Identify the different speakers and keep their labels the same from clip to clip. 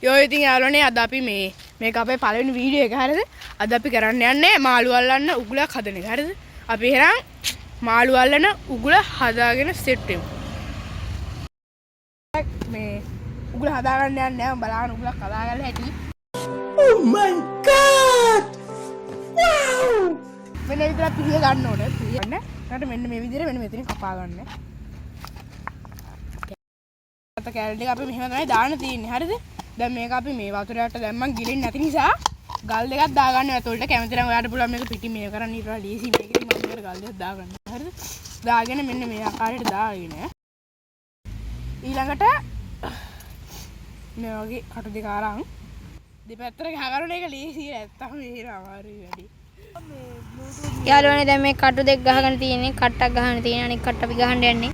Speaker 1: යෝ ඉතින් යාළුවනේ අද අපි මේක අපේ පළවෙනි වීඩියෝ එක හරියද? අද අපි කරන්න යන්නේ මාළු අල්ලන්න උගුලක් හදන එක හරියද? අපි එහෙනම් මාළු අල්ලන උගුල හදාගෙන සෙට් වෙමු. මේ උගුල හදාගන්න යන්නේ නැහැ. බලන්න උගුලක් හදාගන්න හැටි. Oh my god! Wow! මෙන්න විතර පිහිය ගන්න ඕනේ. පිහියන්න. ඊට මෙන්න මේ විදිහට මෙන්න මෙතනින් කපා ගන්න. අත කැරට් එක අපි මෙහෙම තමයි දාන්න තියෙන්නේ. හරිද? දැන් මේක අපි මේ වතුරට දැම්මන් ගිලින්නේ නැති නිසා ගල් දෙකක් දාගන්න. ඇතුළට කැමති නම් ඔයාලට පුළුවන් මේක පිටින් මේක කරන්න. ඊට වඩා ලීසි මේකේ මම මේකට ගල් දෙකක් දාගන්න. හරිද? දාගෙන මෙන්න මේ ආකාරයට දාගෙන ඊළඟට මේ වගේ කටු දෙක අරන් දෙපැත්තට ගහගන්න එක ලීසි නැත්තම් මේක අමාරුයි වැඩි.
Speaker 2: යාළුවනේ දැන් මේ කටු දෙක ගහගෙන තියෙන්නේ. කට්ටක් ගහන්න තියෙන අනික කට්ට අපි ගහන්න යන්නේ.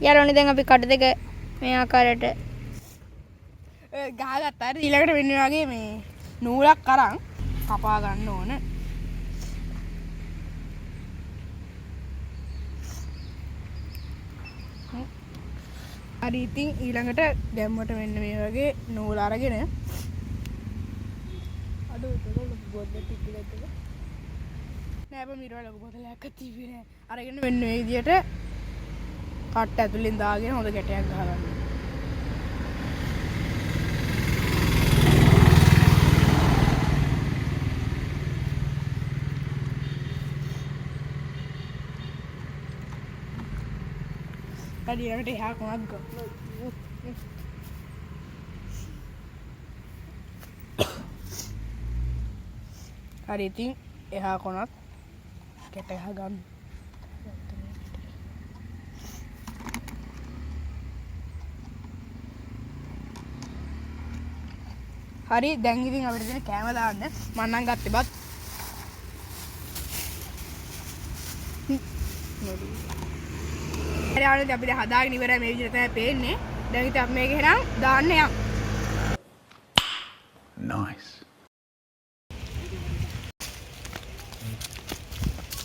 Speaker 2: යාළුවනේ දැන් අපි කටු දෙක මේ ආකාරයට
Speaker 1: ගහගත්තා. ඊළඟට වෙන වගේ මේ නූලක් අරන් කපා ගන්න ඕන. හරි ඉතින් ඊළඟට දැම්මට මෙන්න මේ වගේ නූල අරගෙන අඩු බොද්ද ටිකකට නෑ බ මිරවල ලොකු බෝතලයක් තිබ්බේ නෑ. අරගෙන මෙන්න මේ විදියට කට්ට ඇතුලෙන් දාගෙන හොඳ ගැටයක් ගහගන්න. Tadi yang deh aku agak. Hari ini aku nak kita hagam. Hari dengi ting apa itu kamera anda mana nggak tibat. හරි ආවනේ අපි දැන් හදාගෙන ඉවරයි මේ විදිහට තමයි පේන්නේ. දැන් ඉතින් අපි මේක එහෙනම් දාන්න යමු.
Speaker 3: Nice.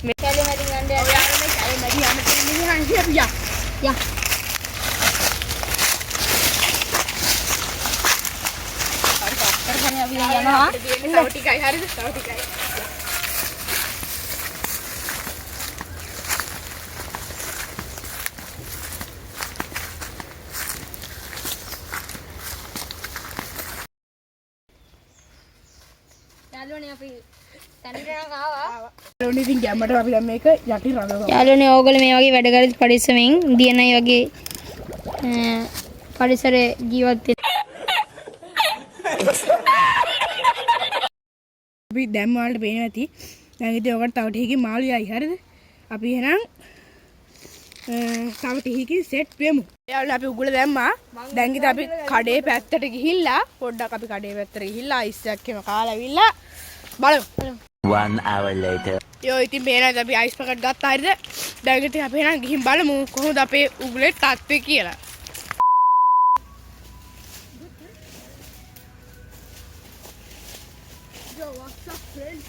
Speaker 2: මේ කැලේ මැදින් යන්න යන්න
Speaker 1: යාළුවනේ මේ කැලේ මැදින් යන්න තියෙන්නේ හන්සි අපි යා.
Speaker 2: යා.
Speaker 1: හරි පස්තර
Speaker 2: අපි යනවා.
Speaker 1: තව ටිකයි හරිද? තව ටිකයි.
Speaker 2: යාළුවනේ අපි තැනට යනවා ආවා.
Speaker 1: යාළුවනේ ඉතින් ගැම්මට අපි දැන් මේක යටි රඳනවා.
Speaker 2: යාළුවනේ ඕගොල්ලෝ මේ වගේ වැඩ කරද්දි පරිස්සමෙන් දියනයි වගේ පරිසරයේ ජීවත් වෙන්න.
Speaker 1: අපි දැන් වලට පේනවා ඇති. දැන් ඉතින් ඔකට තව ටිකකින් මාළු යයි හරිද? අපි එහෙනම් තව ටිකකින් සෙට් වෙමු. යාළුවනේ අපි උගුල දැම්මා. දැන් ඉතින් අපි කඩේ පැත්තට ගිහිල්ලා පොඩ්ඩක් අපි කඩේ පැත්තට ගිහිල්ලා අයිස් එකක් එම කාලා ඇවිල්ලා බලමු.
Speaker 3: 1 hour later.
Speaker 1: යෝ ඉතින් මේනද අපි අයිස් පැකට් ගත්තා හරිද? දැන් ඉතින් අපි එහෙනම් ගිහින් බලමු කොහොමද අපේ උගුලේ තත්ත්වය කියලා. Yo what's up friends?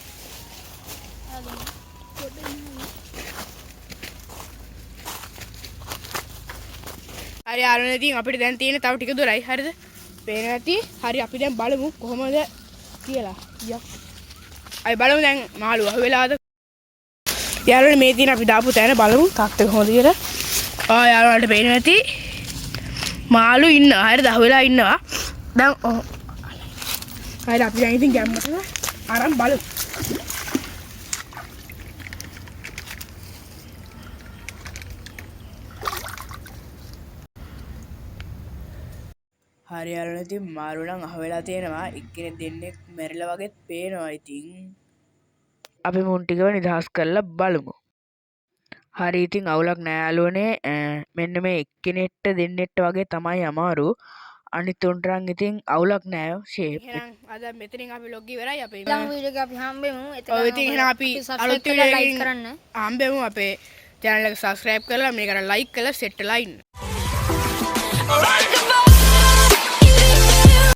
Speaker 1: හරි යාළුවනේ ඉතින් අපිට දැන් තියෙන තව ටික දුරයි හරිද? පේනවා ඇති. හරි අපි දැන් බලමු කොහොමද කියලා. යා. අය බලමු දැන් මාළු අහුවෙලාද? යාළුවනේ මේ තියෙන අපි දාපු තැන බලමු තාක්ෂේ කොහොමද කියලා. යාළුවන්ට පේනවා ඇති. මාළු ඉන්නවා හරිද? අහුවෙලා ඉන්නවා. දැන් හරි අපි දැන් ඉතින් ගැම්මට අරන් බලමු. හරි යාළුවනේ ඉතින් මාළු නම් අහුවෙලා තියෙනවා. එක්කෙනෙක් දෙන්නෙක් මැරිලා වගේත් පේනවා ඉතින්. අපි මුන් ටිකව නිදහස් කරලා බලමු. හරි ඉතින් අවුලක් නෑ යාළුවනේ. මෙන්න මේ එක්කෙනෙක්ට දෙන්නෙක්ට වගේ තමයි අමාරු. අනිත් උන්ටරන් ඉතින් අවුලක් නෑ ෂේප්. එහෙනම් අද මෙතනින් අපි ලොග් ඉවරයි අපේ
Speaker 2: ඊළඟ වීඩියෝ එක අපි හම්බෙමු.
Speaker 1: ඔය ඉතින් එහෙනම් අපි අලුත් වීඩියෝ එකකින් හම්බෙමු. අපේ channel එක subscribe කරලා මේකට like කරලා set වෙලා ඉන්න.